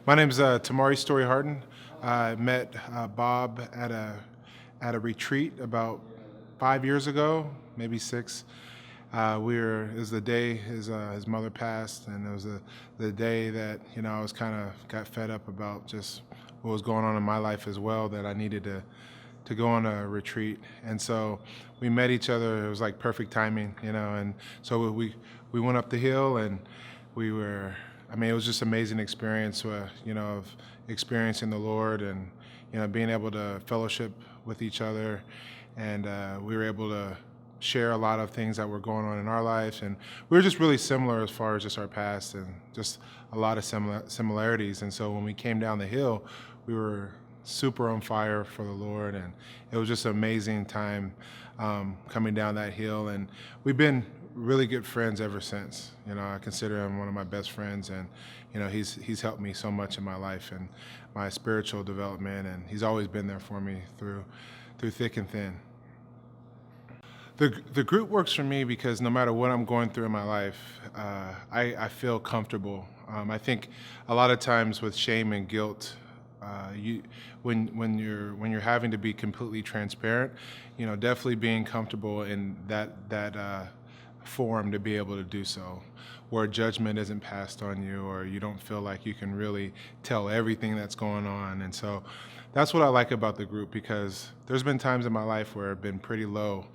My name's Thomari Harden. I met Bob at a retreat about 5 years ago, maybe six. It was the day his mother passed, and it was the day that I was kind of got fed up about just what was going on in my life as well. That I needed to go on a retreat, and so we met each other. It was like perfect timing, and so we went up the hill, and we were. I mean, it was just an amazing experience, of experiencing the Lord and being able to fellowship with each other, and we were able to share a lot of things that were going on in our lives, and we were just really similar as far as just our past and just a lot of similarities. And so when we came down the hill, we were super on fire for the Lord, and it was just an amazing time coming down that hill. And we've been really good friends ever since. I consider him one of my best friends, and he's helped me so much in my life and my spiritual development, and he's always been there for me through thick and thin. The group works for me because no matter what I'm going through in my life, I feel comfortable. I think a lot of times with shame and guilt, when you're having to be completely transparent, definitely being comfortable in that forum to be able to do so, where judgment isn't passed on you, or you don't feel like you can really tell everything that's going on. And so that's what I like about the group, because there's been times in my life where I've been pretty low,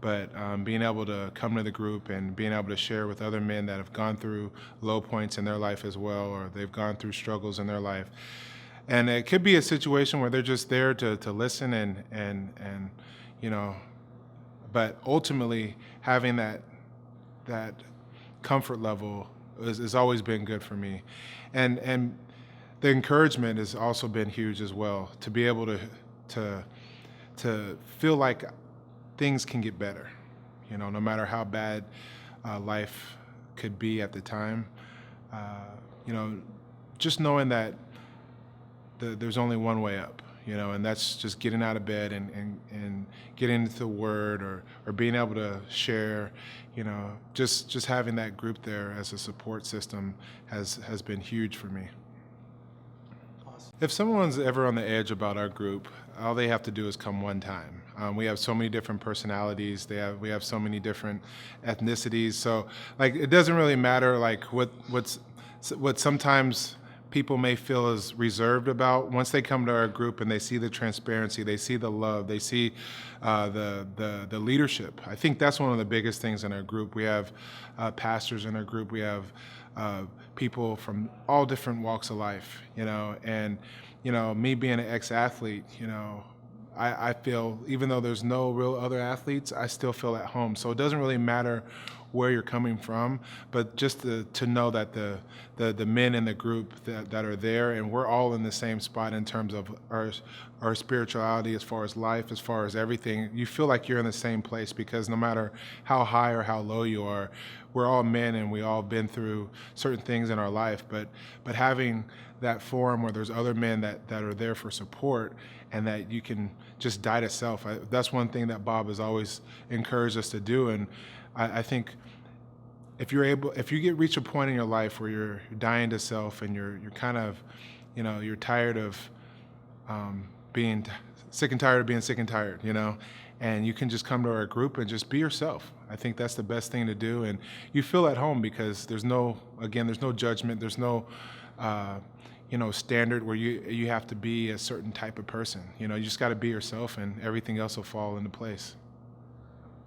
but being able to come to the group and being able to share with other men that have gone through low points in their life as well, or they've gone through struggles in their life. And it could be a situation where they're just there to listen and but ultimately having that comfort level has always been good for me. And the encouragement has also been huge as well, to be able to feel like things can get better, no matter how bad life could be at the time. You know, just knowing that there's only one way up, and that's just getting out of bed and getting into the Word, or being able to share, just having that group there as a support system has been huge for me. If someone's ever on the edge about our group, all they have to do is come one time. We have so many different personalities. We have so many different ethnicities. So like it doesn't really matter like what sometimes people may feel is reserved about. Once they come to our group and they see the transparency, they see the love, they see the leadership. I think that's one of the biggest things in our group. We have pastors in our group. We have people from all different walks of life, and me being an ex-athlete, I feel, even though there's no real other athletes, I still feel at home. So it doesn't really matter where you're coming from, but just to know that the men in the group that are there, and we're all in the same spot in terms of our spirituality, as far as life, as far as everything. You feel like you're in the same place, because no matter how high or how low you are, we're all men and we all been through certain things in our life. But having that forum where there's other men that are there for support, and that you can just die to self. That's one thing that Bob has always encouraged us to do. And I think if you reach a point in your life where you're dying to self, and you're kind of, you're tired of being sick and tired of being sick and tired, and you can just come to our group and just be yourself. I think that's the best thing to do, and you feel at home, because there's no judgment, there's no standard where you have to be a certain type of person. You just got to be yourself, and everything else will fall into place.